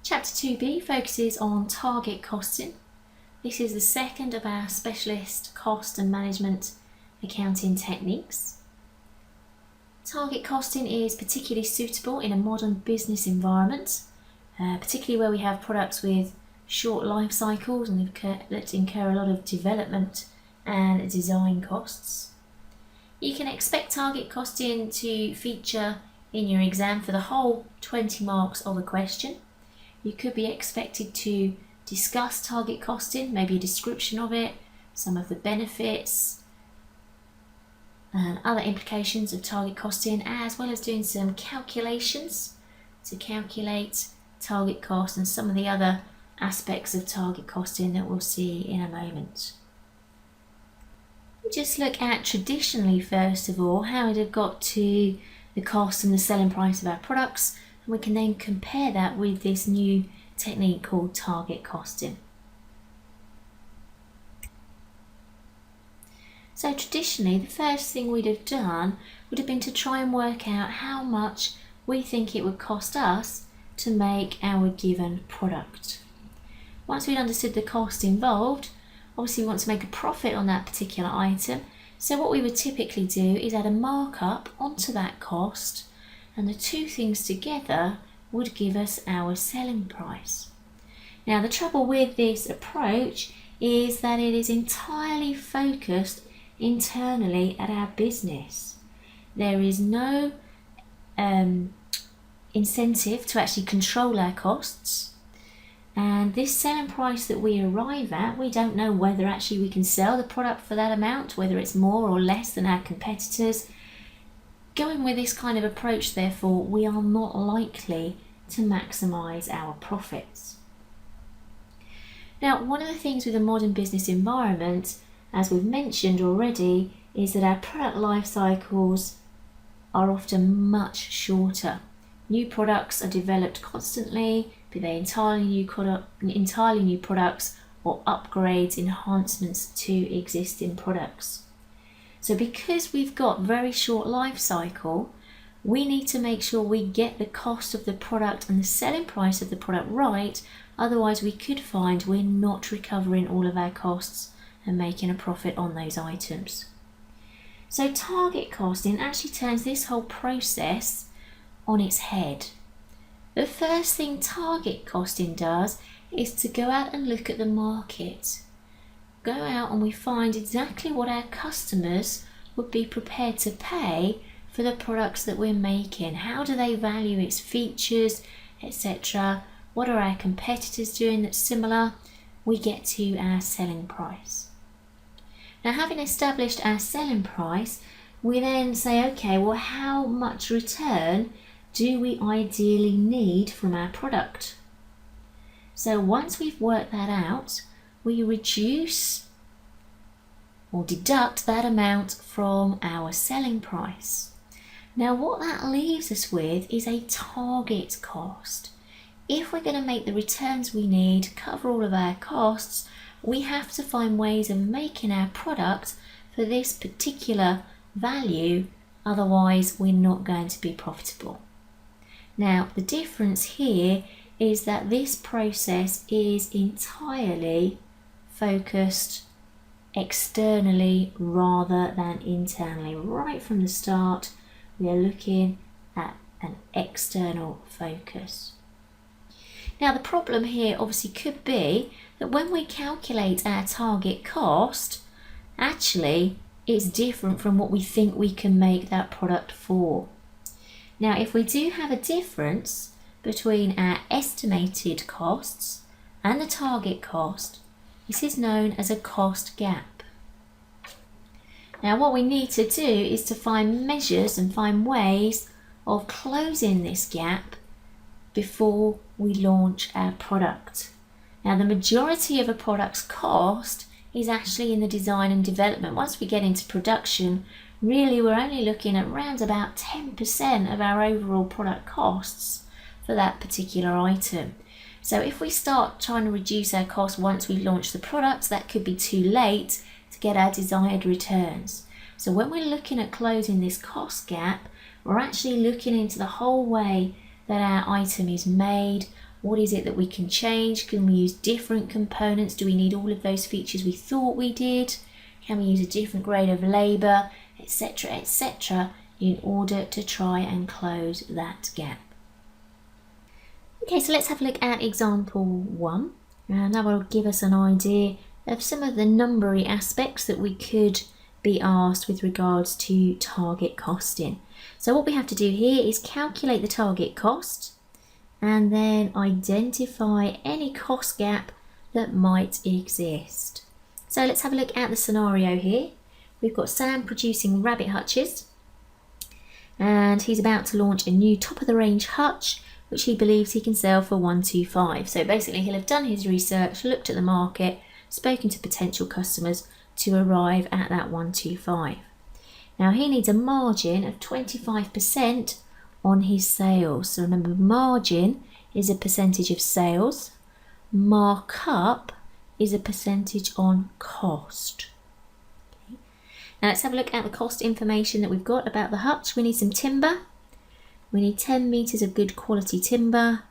Chapter 2b focuses on target costing. This is the second of our specialist cost and management accounting techniques. Target costing is particularly suitable in a modern business environment, particularly where we have products with short life cycles and that incur a lot of development and design costs. You can expect target costing to feature in your exam for the whole 20 marks of a question. You could be expected to discuss target costing, maybe a description of it, some of the benefits and other implications of target costing, as well as doing some calculations to calculate target cost and some of the other aspects of target costing that we'll see in a moment. Just look at traditionally, first of all, how it had got to the cost and the selling price of our products, and we can then compare that with this new technique called target costing. So traditionally, the first thing we'd have done would have been to try and work out how much we think it would cost us to make our given product. Once we'd understood the cost involved, obviously we want to make a profit on that particular item. So what we would typically do is add a markup onto that cost, and the two things together would give us our selling price. Now, the trouble with this approach is that it is entirely focused internally at our business. There is no incentive to actually control our costs. And this selling price that we arrive at, we don't know whether actually we can sell the product for that amount, whether it's more or less than our competitors. Going with this kind of approach, therefore, we are not likely to maximise our profits. Now, one of the things with a modern business environment, as we've mentioned already, is that our product life cycles are often much shorter. New products are developed constantly, be they entirely new products or upgrades, enhancements to existing products. So because we've got very short life cycle, we need to make sure we get the cost of the product and the selling price of the product right, otherwise we could find we're not recovering all of our costs and making a profit on those items. So target costing actually turns this whole process on its head. The first thing target costing does is to go out and look at the market. Go out and we find exactly what our customers would be prepared to pay for the products that we're making. How do they value its features, etc.? What are our competitors doing that's similar? We get to our selling price. Now, having established our selling price, we then say, okay, well, how much return do we ideally need from our product? So once we've worked that out, we reduce or deduct that amount from our selling price. Now, what that leaves us with is a target cost. If we're going to make the returns we need, cover all of our costs, we have to find ways of making our product for this particular value, otherwise we're not going to be profitable. Now, the difference here is that this process is entirely focused externally rather than internally. Right from the start, we are looking at an external focus. Now, the problem here obviously could be that when we calculate our target cost, actually it's different from what we think we can make that product for. Now, if we do have a difference between our estimated costs and the target cost, this is known as a cost gap. Now, what we need to do is to find measures and find ways of closing this gap before we launch our product. Now, the majority of a product's cost is actually in the design and development. Once we get into production, really we're only looking at around about 10% of our overall product costs for that particular item. So if we start trying to reduce our costs once we launch the product, that could be too late to get our desired returns. So when we're looking at closing this cost gap, we're actually looking into the whole way that our item is made, What is it that we can change? Can we use different components? Do we need all of those features we thought we did? Can we use a different grade of labour, etc., in order to try and close that gap? Okay, so let's have a look at example 1. And that will give us an idea of some of the numbery aspects that we could be asked with regards to target costing. So what we have to do here is calculate the target cost and then identify any cost gap that might exist. So let's have a look at the scenario here. We've got Sam producing rabbit hutches, and he's about to launch a new top-of-the-range hutch which he believes he can sell for $125. So basically he'll have done his research, looked at the market, spoken to potential customers to arrive at that $125. Now he needs a margin of 25% on his sales. So remember, margin is a percentage of sales. Markup is a percentage on cost. Okay. Now let's have a look at the cost information that we've got about the hutch. We need some timber. We need 10 metres of good quality timber.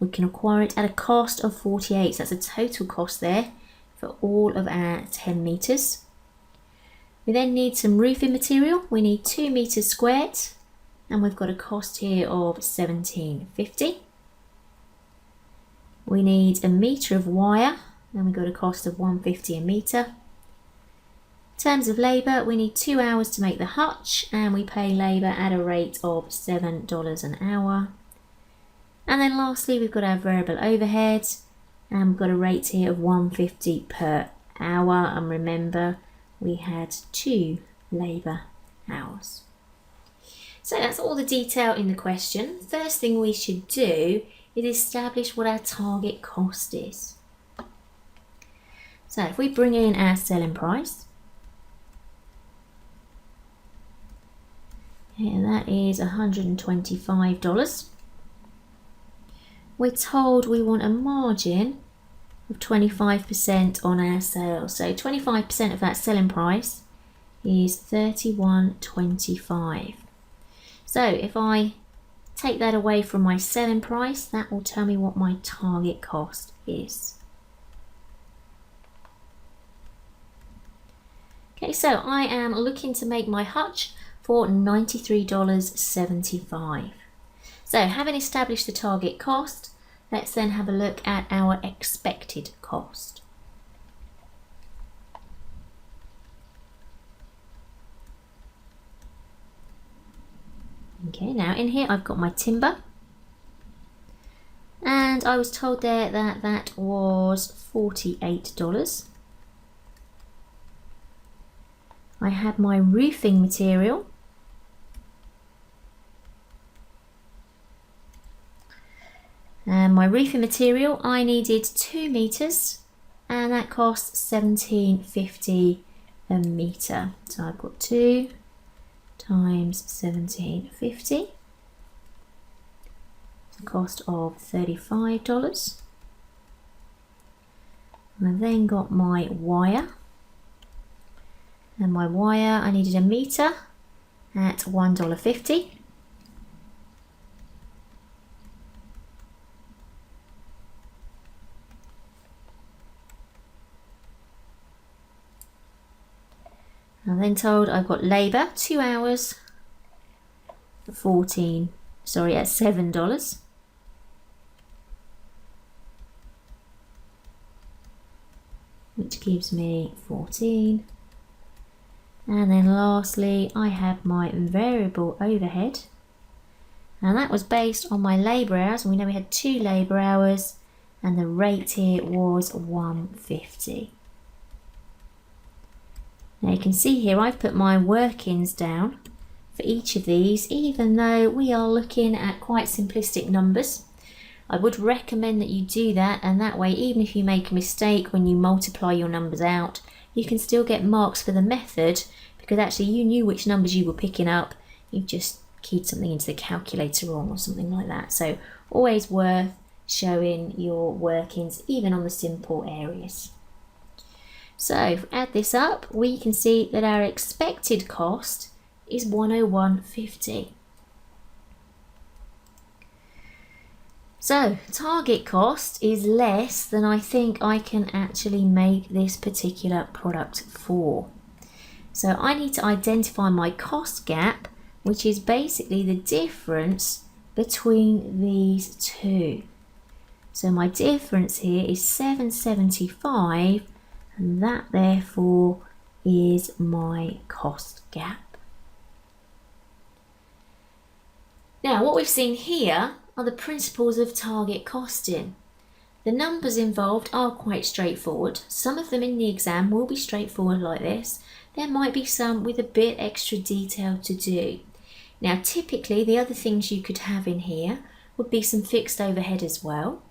We can acquire it at a cost of 48. So that's a total cost there for all of our 10 metres. We then need some roofing material. We need 2 metres squared, and we've got a cost here of $17.50. We need a metre of wire, and we've got a cost of $1.50 a metre. In terms of labour, we need 2 hours to make the hutch, and we pay labour at a rate of $7 an hour. And then lastly, we've got our variable overheads, and we've got a rate here of $1.50 per hour. And remember, we had 2 labour hours. So that's all the detail in the question. First thing we should do is establish what our target cost is. So if we bring in our selling price, and that is $125. We're told we want a margin of 25% on our sales. So 25% of that selling price is $31.25. So if I take that away from my selling price, that will tell me what my target cost is. Okay, so I am looking to make my hutch for $93.75. So having established the target cost, let's then have a look at our expected cost. Okay, now in here I've got my timber, and I was told there that that was $48. I had my roofing material, and my roofing material I needed 2 metres, and that cost $17.50 a metre. So I've got 2 times $17.50, the cost of $35. I then got my wire, and my wire I needed a metre at $1.50. I'm then told I've got labour, 2 hours at $7, which gives me 14. And then lastly, I have my variable overhead, and that was based on my labour hours, and we know we had 2 labour hours, and the rate here was $1.50. Now you can see here I've put my workings down for each of these, even though we are looking at quite simplistic numbers. I would recommend that you do that, and that way even if you make a mistake when you multiply your numbers out, you can still get marks for the method, because actually you knew which numbers you were picking up, you've just keyed something into the calculator wrong or something like that. So always worth showing your workings even on the simple areas. So if we add this up, we can see that our expected cost is $101.50. So target cost is less than I think I can actually make this particular product for. So I need to identify my cost gap, which is basically the difference between these two. So my difference here is 775, and that therefore is my cost gap. Now what we've seen here are the principles of target costing. The numbers involved are quite straightforward. Some of them in the exam will be straightforward like this. There might be some with a bit extra detail to do. Now typically the other things you could have in here would be some fixed overhead as well.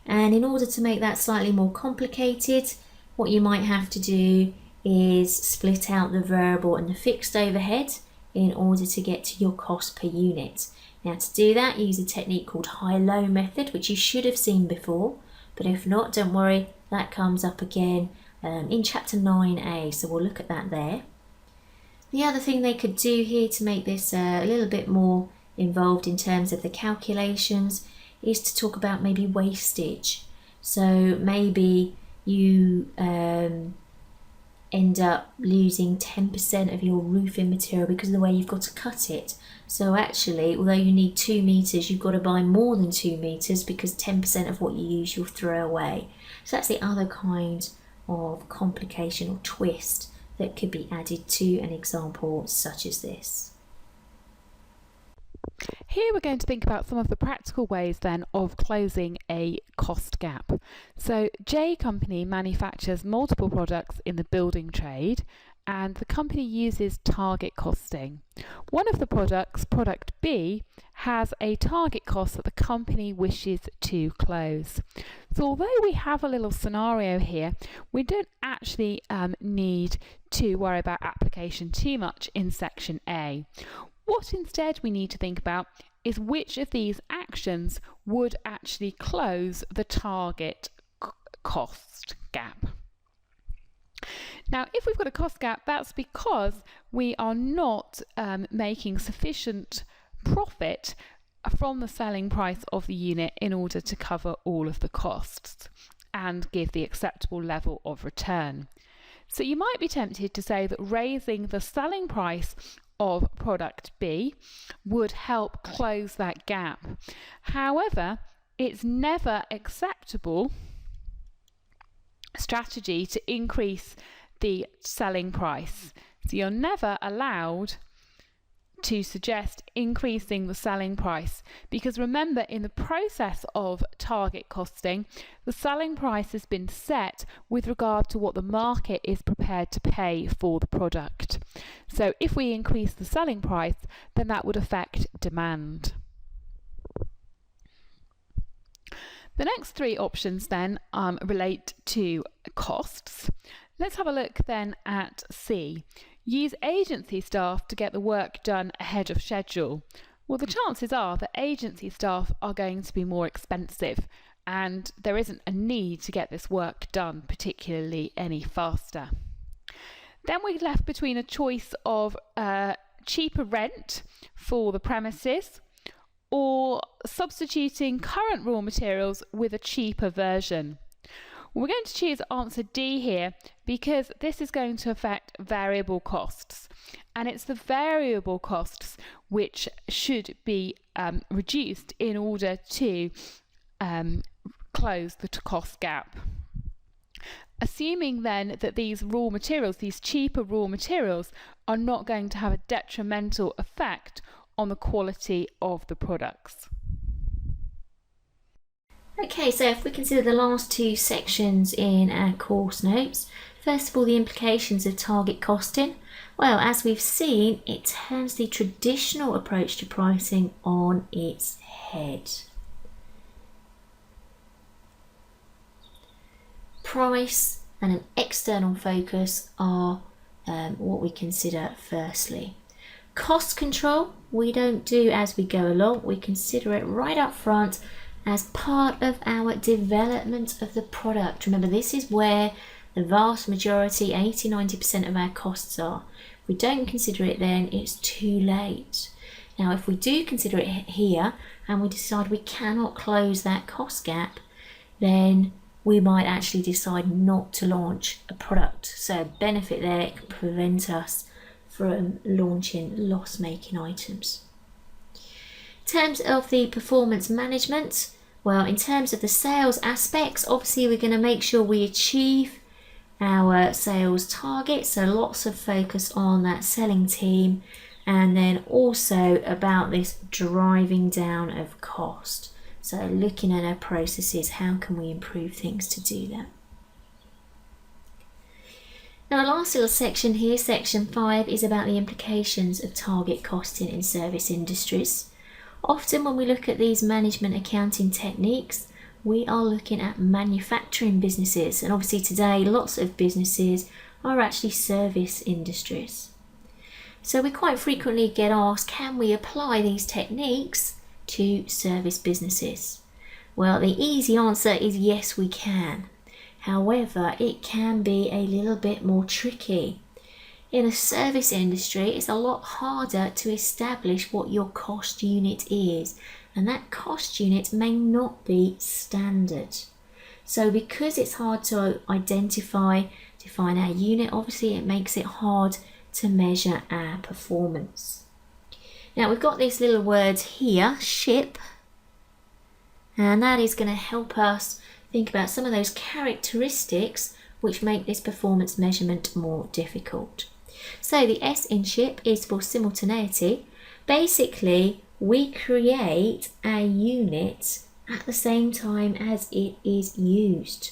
And in order to make that slightly more complicated, what you might have to do is split out the variable and the fixed overhead in order to get to your cost per unit. Now to do that, use a technique called high-low method, which you should have seen before, but if not, don't worry, that comes up again in chapter 9a, so we'll look at that there. The other thing they could do here to make this a little bit more involved in terms of the calculations is to talk about maybe wastage. So maybe you end up losing 10% of your roofing material because of the way you've got to cut it. So actually, although you need 2 meters, you've got to buy more than 2 meters because 10% of what you use you'll throw away. So that's the other kind of complication or twist that could be added to an example such as this. Here we're going to think about some of the practical ways then of closing a cost gap. So J Company manufactures multiple products in the building trade, and the company uses target costing. One of the products, product B, has a target cost that the company wishes to close. So although we have a little scenario here, we don't actually need to worry about application too much in section A. What instead we need to think about is which of these actions would actually close the target cost gap. Now, if we've got a cost gap, that's because we are not making sufficient profit from the selling price of the unit in order to cover all of the costs and give the acceptable level of return. So you might be tempted to say that raising the selling price of product B would help close that gap. However, it's never acceptable strategy to increase the selling price. So you're never allowed to suggest increasing the selling price, because remember, in the process of target costing, the selling price has been set with regard to what the market is prepared to pay for the product. So if we increase the selling price, then that would affect demand. The next 3 options then relate to costs. Let's have a look then at C. Use agency staff to get the work done ahead of schedule. Well, the chances are that agency staff are going to be more expensive, and there isn't a need to get this work done particularly any faster. Then we're left between a choice of cheaper rent for the premises or substituting current raw materials with a cheaper version. We're going to choose answer D here because this is going to affect variable costs, and it's the variable costs which should be reduced in order to close the cost gap. Assuming then that these raw materials, these cheaper raw materials, are not going to have a detrimental effect on the quality of the products. Okay, so if we consider the last 2 sections in our course notes, first of all, the implications of target costing. Well, as we've seen, it turns the traditional approach to pricing on its head. Price and an external focus are what we consider firstly. Cost control, we don't do as we go along, we consider it right up front as part of our development of the product. Remember, this is where the vast majority, 80-90% of our costs are. If we don't consider it then, it's too late. Now, if we do consider it here and we decide we cannot close that cost gap, then we might actually decide not to launch a product. So benefit there, it can prevent us from launching loss-making items. In terms of the performance management, well, in terms of the sales aspects, obviously we're going to make sure we achieve our sales target. So lots of focus on that selling team, and then also about this driving down of cost. So looking at our processes, how can we improve things to do that? Now, the last little section here, section 5, is about the implications of target costing in service industries. Often when we look at these management accounting techniques, we are looking at manufacturing businesses, and obviously today lots of businesses are actually service industries. So we quite frequently get asked, can we apply these techniques to service businesses? Well, the easy answer is yes, we can. However, it can be a little bit more tricky. In a service industry, it's a lot harder to establish what your cost unit is, and that cost unit may not be standard. So because it's hard to identify, define our unit, obviously it makes it hard to measure our performance. Now we've got these little words here, ship, and that is going to help us think about some of those characteristics which make this performance measurement more difficult. So the S in ship is for simultaneity. Basically, we create a unit at the same time as it is used.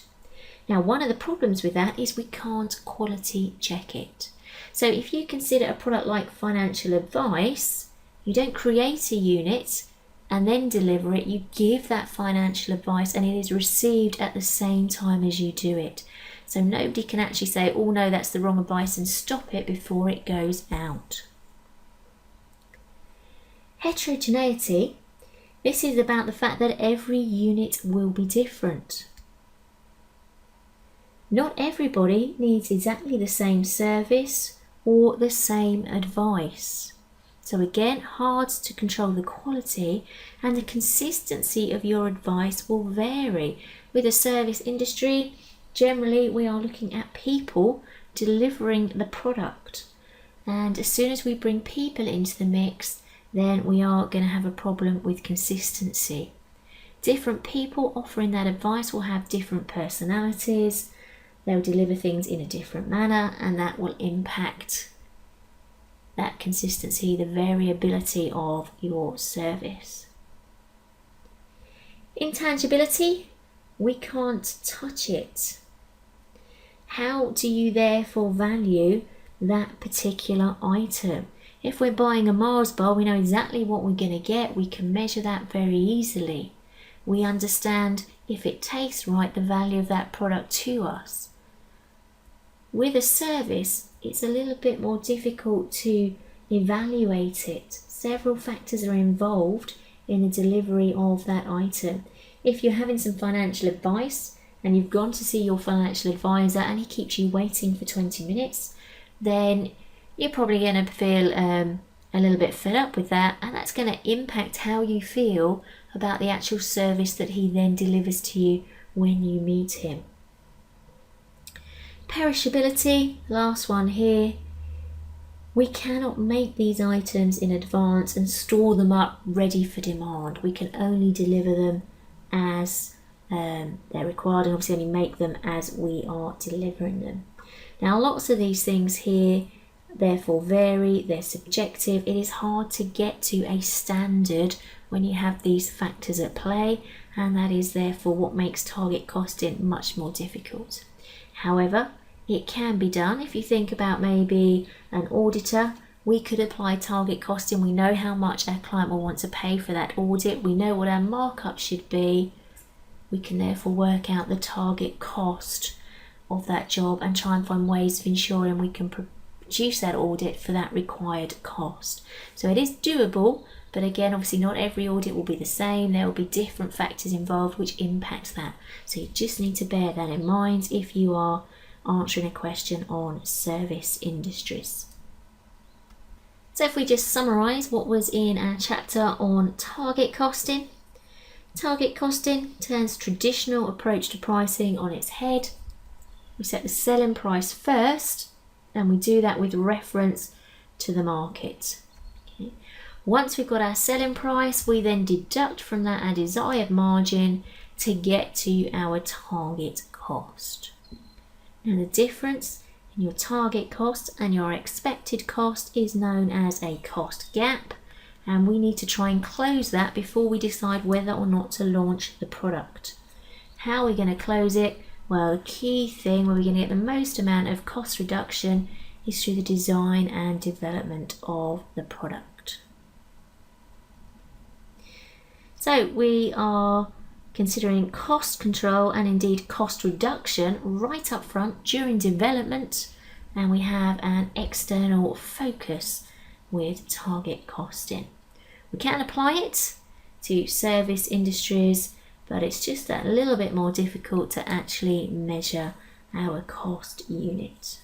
Now, one of the problems with that is we can't quality check it. So if you consider a product like financial advice, you don't create a unit and then deliver it. You give that financial advice and it is received at the same time as you do it. So nobody can actually say, oh no, that's the wrong advice, and stop it before it goes out. Heterogeneity, this is about the fact that every unit will be different. Not everybody needs exactly the same service or the same advice. So again, hard to control the quality, and the consistency of your advice will vary. With a service industry, generally we are looking at people delivering the product. And as soon as we bring people into the mix, then we are going to have a problem with consistency. Different people offering that advice will have different personalities. They'll deliver things in a different manner, and that will impact that consistency, the variability of your service. Intangibility, we can't touch it. How do you therefore value that particular item? If we're buying a Mars bar, we know exactly what we're going to get. We can measure that very easily. We understand, if it tastes right, the value of that product to us. With a service, it's a little bit more difficult to evaluate it. Several factors are involved in the delivery of that item. If you're having some financial advice and you've gone to see your financial advisor and he keeps you waiting for 20 minutes, then you're probably going to feel a little bit fed up with that, and that's going to impact how you feel about the actual service that he then delivers to you when you meet him. Perishability, last one here. We cannot make these items in advance and store them up ready for demand. We can only deliver them as they're required, and obviously only make them as we are delivering them. Now, lots of these things here therefore vary, they're subjective. It is hard to get to a standard when you have these factors at play, and that is therefore what makes target costing much more difficult. However, it can be done. If you think about maybe an auditor, we could apply target costing. We know how much our client will want to pay for that audit. We know what our markup should be. We can therefore work out the target cost of that job and try and find ways of ensuring we can produce that audit for that required cost. So it is doable, but again, obviously not every audit will be the same. There will be different factors involved which impact that. So you just need to bear that in mind if you are answering a question on service industries. So if we just summarise what was in our chapter on target costing. Target costing turns traditional approach to pricing on its head. We set the selling price first, and we do that with reference to the market. Okay. Once we've got our selling price, we then deduct from that our desired margin to get to our target cost. Now the difference in your target cost and your expected cost is known as a cost gap, and we need to try and close that before we decide whether or not to launch the product. How are we going to close it? Well, the key thing where we're going to get the most amount of cost reduction is through the design and development of the product. So we are considering cost control and indeed cost reduction right up front during development, and we have an external focus with target costing. We can apply it to service industries, but it's just a little bit more difficult to actually measure our cost unit.